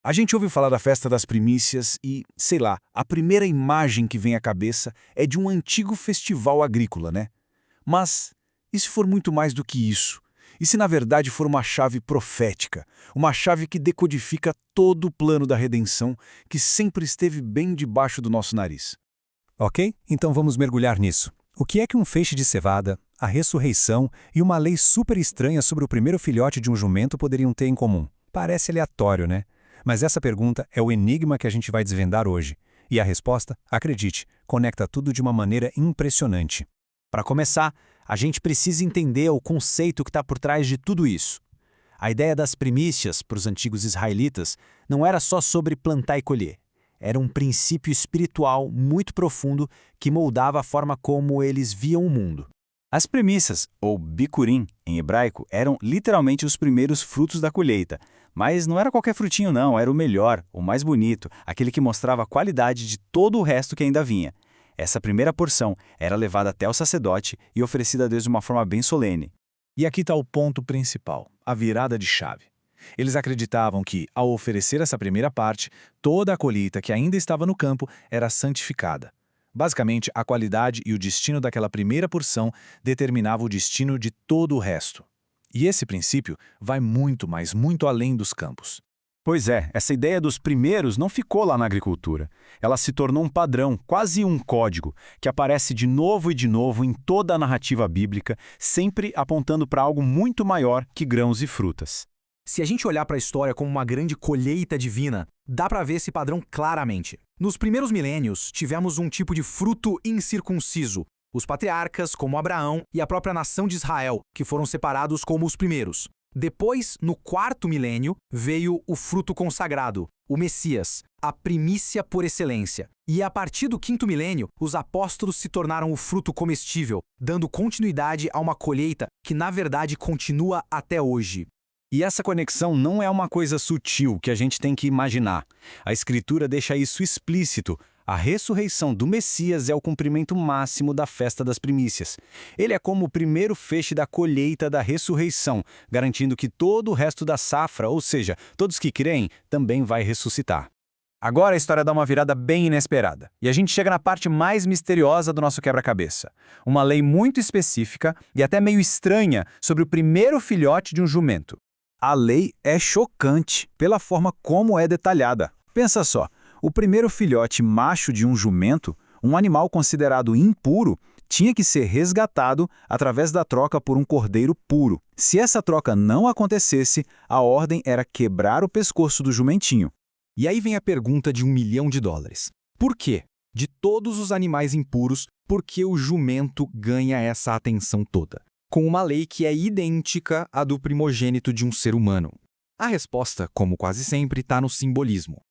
A gente ouve falar da festa das primícias e, sei lá, a primeira imagem que vem à cabeça é de um antigo festival agrícola, né? Mas e se for muito mais do que isso? E se na verdade for uma chave profética? Uma chave que decodifica todo o plano da redenção que sempre esteve bem debaixo do nosso nariz? Ok? Então vamos mergulhar nisso. O que é que um feixe de cevada, a ressurreição e uma lei super estranha sobre o primeiro filhote de um jumento poderiam ter em comum? Parece aleatório, né? Mas essa pergunta é o enigma que a gente vai desvendar hoje. E a resposta, acredite, conecta tudo de uma maneira impressionante. Para começar, a gente precisa entender o conceito que está por trás de tudo isso. A ideia das primícias, para os antigos israelitas, não era só sobre plantar e colher. Era um princípio espiritual muito profundo que moldava a forma como eles viam o mundo. As primícias, ou bikurim, em hebraico, eram literalmente os primeiros frutos da colheita. Mas não era qualquer frutinho não, era o melhor, o mais bonito, aquele que mostrava a qualidade de todo o resto que ainda vinha. Essa primeira porção era levada até o sacerdote e oferecida a Deus de uma forma bem solene. E aqui está o ponto principal, a virada de chave. Eles acreditavam que, ao oferecer essa primeira parte, toda a colheita que ainda estava no campo era santificada. Basicamente, a qualidade e o destino daquela primeira porção determinava o destino de todo o resto. E esse princípio vai muito, mas muito além dos campos. Pois é, essa ideia dos primeiros não ficou lá na agricultura. Ela se tornou um padrão, quase um código, que aparece de novo e de novo em toda a narrativa bíblica, sempre apontando para algo muito maior que grãos e frutas. Se a gente olhar para a história como uma grande colheita divina, dá para ver esse padrão claramente. Nos primeiros milênios, tivemos um tipo de fruto incircunciso, os patriarcas, como Abraão, e a própria nação de Israel, que foram separados como os primeiros. Depois, no quarto milênio, veio o fruto consagrado, o Messias, a primícia por excelência. E a partir do quinto milênio, os apóstolos se tornaram o fruto comestível, dando continuidade a uma colheita que, na verdade, continua até hoje. E essa conexão não é uma coisa sutil que a gente tem que imaginar. A Escritura deixa isso explícito. A ressurreição do Messias é o cumprimento máximo da festa das primícias. Ele é como o primeiro feixe da colheita da ressurreição, garantindo que todo o resto da safra, ou seja, todos que creem, também vai ressuscitar. Agora a história dá uma virada bem inesperada. E a gente chega na parte mais misteriosa do nosso quebra-cabeça. Uma lei muito específica e até meio estranha sobre o primeiro filhote de um jumento. A lei é chocante pela forma como é detalhada. Pensa só, o primeiro filhote macho de um jumento, um animal considerado impuro, tinha que ser resgatado através da troca por um cordeiro puro. Se essa troca não acontecesse, a ordem era quebrar o pescoço do jumentinho. E aí vem a pergunta de $1 milhão. Por quê? De todos os animais impuros, por que o jumento ganha essa atenção toda? Com uma lei que é idêntica à do primogênito de um ser humano. A resposta, como quase sempre, está no simbolismo.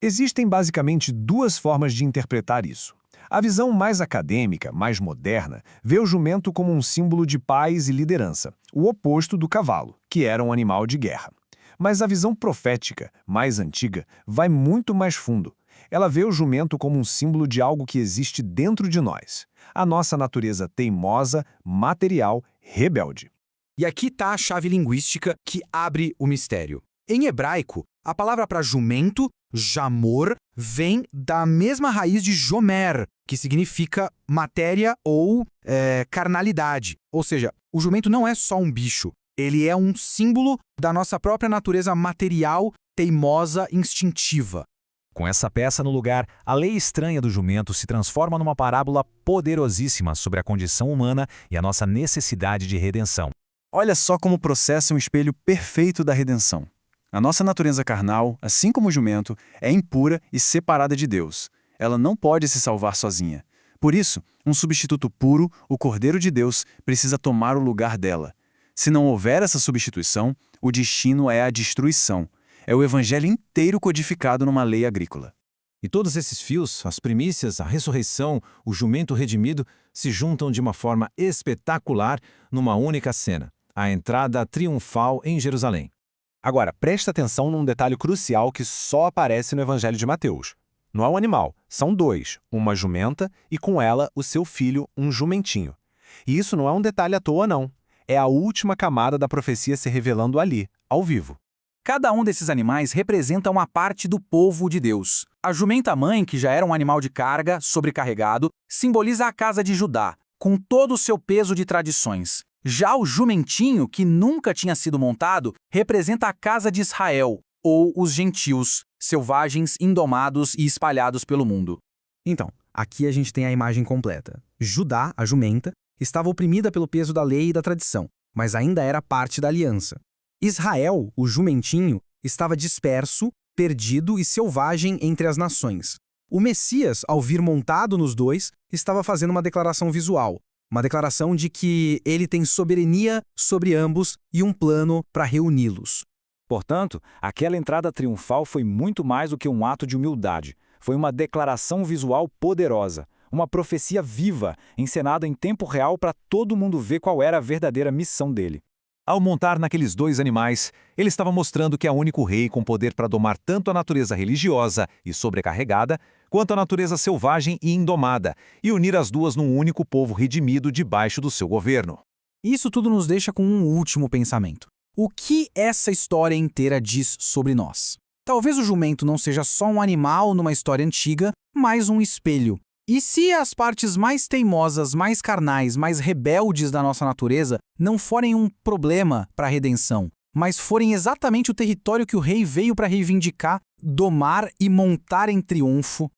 Existem basicamente duas formas de interpretar isso. A visão mais acadêmica, mais moderna, vê o jumento como um símbolo de paz e liderança, o oposto do cavalo, que era um animal de guerra. Mas a visão profética, mais antiga, vai muito mais fundo. Ela vê o jumento como um símbolo de algo que existe dentro de nós. A nossa natureza teimosa, material, rebelde. E aqui está a chave linguística que abre o mistério. Em hebraico, a palavra para jumento, jamor, vem da mesma raiz de jomer, que significa matéria ou carnalidade. Ou seja, o jumento não é só um bicho, ele é um símbolo da nossa própria natureza material, teimosa, instintiva. Com essa peça no lugar, a lei estranha do jumento se transforma numa parábola poderosíssima sobre a condição humana e a nossa necessidade de redenção. Olha só como o processo é um espelho perfeito da redenção. A nossa natureza carnal, assim como o jumento, é impura e separada de Deus. Ela não pode se salvar sozinha. Por isso, um substituto puro, o Cordeiro de Deus, precisa tomar o lugar dela. Se não houver essa substituição, o destino é a destruição. É o evangelho inteiro codificado numa lei agrícola. E todos esses fios, as primícias, a ressurreição, o jumento redimido, se juntam de uma forma espetacular numa única cena, a entrada triunfal em Jerusalém. Agora, presta atenção num detalhe crucial que só aparece no Evangelho de Mateus. Não é um animal, são dois, uma jumenta e com ela o seu filho, um jumentinho. E isso não é um detalhe à toa, não. É a última camada da profecia se revelando ali, ao vivo. Cada um desses animais representa uma parte do povo de Deus. A jumenta-mãe, que já era um animal de carga, sobrecarregado, simboliza a casa de Judá, com todo o seu peso de tradições. Já o jumentinho, que nunca tinha sido montado, representa a casa de Israel, ou os gentios, selvagens, indomados e espalhados pelo mundo. Então, aqui a gente tem a imagem completa. Judá, a jumenta, estava oprimida pelo peso da lei e da tradição, mas ainda era parte da aliança. Israel, o jumentinho, estava disperso, perdido e selvagem entre as nações. O Messias, ao vir montado nos dois, estava fazendo uma declaração visual, uma declaração de que ele tem soberania sobre ambos e um plano para reuni-los. Portanto, aquela entrada triunfal foi muito mais do que um ato de humildade. Foi uma declaração visual poderosa, uma profecia viva, encenada em tempo real para todo mundo ver qual era a verdadeira missão dele. Ao montar naqueles dois animais, ele estava mostrando que é o único rei com poder para domar tanto a natureza religiosa e sobrecarregada, quanto a natureza selvagem e indomada, e unir as duas num único povo redimido debaixo do seu governo. Isso tudo nos deixa com um último pensamento. O que essa história inteira diz sobre nós? Talvez o jumento não seja só um animal numa história antiga, mas um espelho. E se as partes mais teimosas, mais carnais, mais rebeldes da nossa natureza não forem um problema para a redenção, mas forem exatamente o território que o rei veio para reivindicar, domar e montar em triunfo,